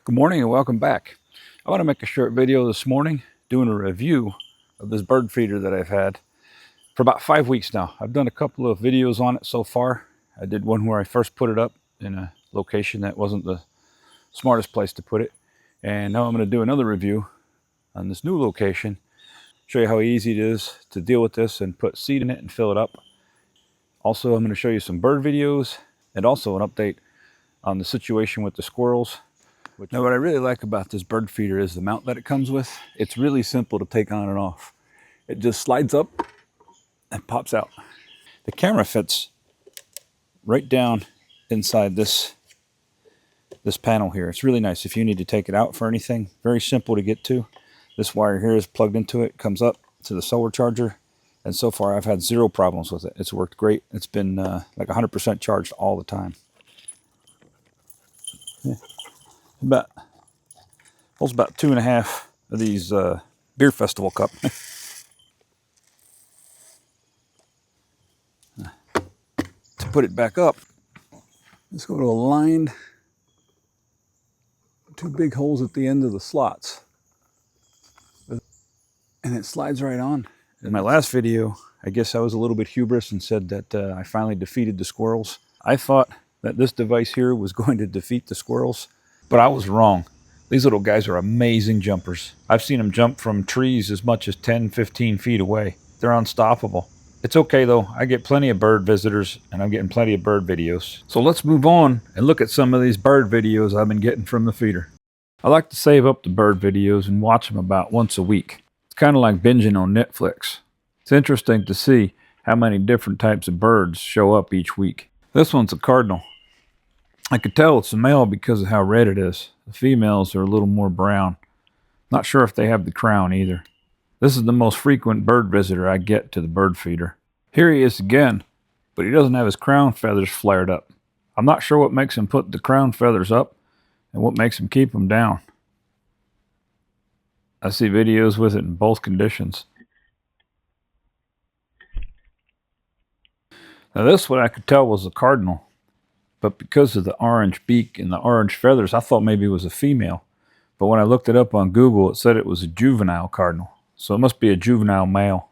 Good morning and welcome back. I want to make a short video this morning doing a review of this bird feeder that I've had for about 5 weeks now. I've done a couple of videos on it so far. I did one where I first put it up in a location that wasn't the smartest place to put it. And now I'm going to do another review on this new location, show you how easy it is to deal with this and put seed in it and fill it up. Also, I'm going to show you some bird videos and also an update on the situation with the squirrels. Now, what I really like about this bird feeder is the mount that it comes with. It's really simple to take on and off. It just slides up and pops out. The camera fits right down inside this panel here. It's really nice if you need to take it out for anything. Very simple to get to. This wire here is plugged into it, comes up to the solar charger, and so far I've had zero problems with it. It's worked great. It's been like 100% charged all the time. Yeah. Holds about 2.5 of these beer festival cup. To put it back up, let's go to aligned 2 big holes at the end of the slots, and it slides right on. In my last video, I guess I was a little bit hubris and said that I finally defeated the squirrels. I thought that this device here was going to defeat the squirrels, but I was wrong. These little guys are amazing jumpers. I've seen them jump from trees as much as 10, 15 feet away. They're unstoppable. It's okay though, I get plenty of bird visitors and I'm getting plenty of bird videos. So let's move on and look at some of these bird videos I've been getting from the feeder. I like to save up the bird videos and watch them about once a week. It's kind of like binging on Netflix. It's interesting to see how many different types of birds show up each week. This one's a cardinal. I could tell it's a male because of how red it is. The females are a little more brown. Not sure if they have the crown either. This is the most frequent bird visitor I get to the bird feeder. Here he is again, but he doesn't have his crown feathers flared up. I'm not sure what makes him put the crown feathers up and what makes him keep them down. I see videos with it in both conditions. Now this one I could tell was a cardinal, but because of the orange beak and the orange feathers, I thought maybe it was a female. But when I looked it up on Google, it said it was a juvenile cardinal. So it must be a juvenile male.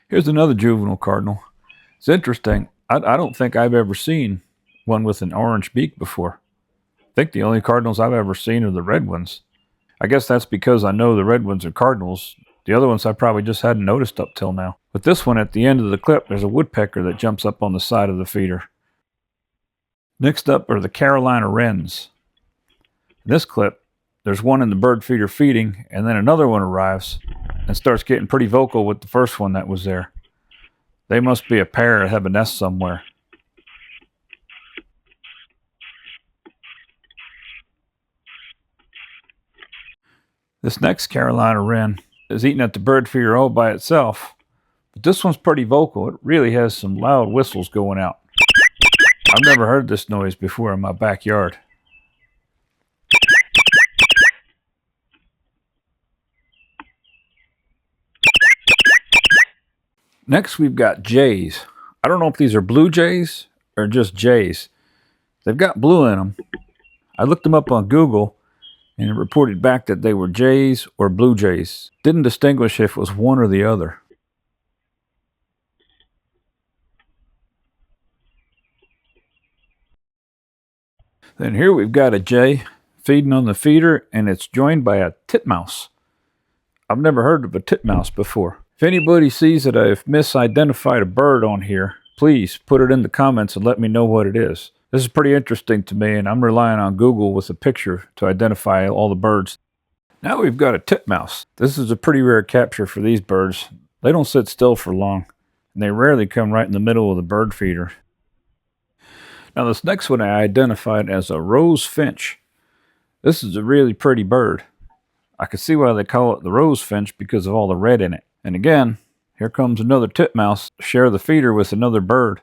Here's another juvenile cardinal. It's interesting. I don't think I've ever seen one with an orange beak before. I think the only cardinals I've ever seen are the red ones. I guess that's because I know the red ones are cardinals. The other ones I probably just hadn't noticed up till now. But this one at the end of the clip, there's a woodpecker that jumps up on the side of the feeder. Next up are the Carolina wrens. In this clip, there's one in the bird feeder feeding, and then another one arrives and starts getting pretty vocal with the first one that was there. They must be a pair that have a nest somewhere. This next Carolina wren is eating at the bird feeder all by itself, but this one's pretty vocal. It really has some loud whistles going out. I've never heard this noise before in my backyard. Next we've got jays. I don't know if these are blue jays or just jays. They've got blue in them. I looked them up on Google and it reported back that they were jays or blue jays. Didn't distinguish if it was one or the other. Then here we've got a jay feeding on the feeder, and it's joined by a titmouse. I've never heard of a titmouse before. If anybody sees that I've misidentified a bird on here, please put it in the comments and let me know what it is. This is pretty interesting to me, and I'm relying on Google with a picture to identify all the birds. Now we've got a titmouse. This is a pretty rare capture for these birds. They don't sit still for long, and they rarely come right in the middle of the bird feeder. Now this next one I identified as a rose finch. This is a really pretty bird. I can see why they call it the rose finch because of all the red in it. And again, here comes another titmouse to share the feeder with another bird.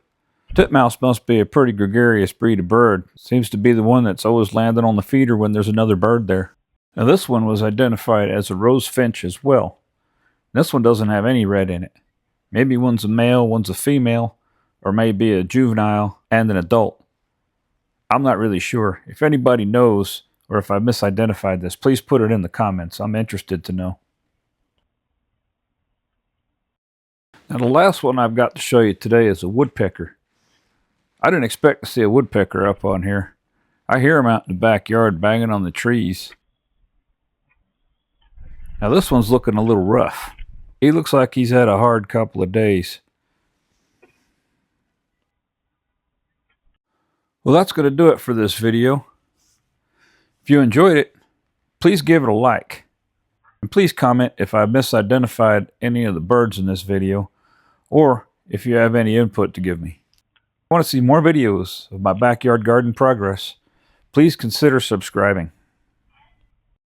Titmouse must be a pretty gregarious breed of bird. Seems to be the one that's always landing on the feeder when there's another bird there. Now this one was identified as a rose finch as well. This one doesn't have any red in it. Maybe one's a male, one's a female, or maybe a juvenile and an adult. I'm not really sure. If anybody knows, or if I misidentified this, please put it in the comments. I'm interested to know. Now the last one I've got to show you today is a woodpecker. I didn't expect to see a woodpecker up on here. I hear them out in the backyard banging on the trees. Now this one's looking a little rough. He looks like he's had a hard couple of days. Well, that's going to do it for this video. If you enjoyed it, please give it a like. And please comment if I misidentified any of the birds in this video, or if you have any input to give me. If you want to see more videos of my backyard garden progress, please consider subscribing.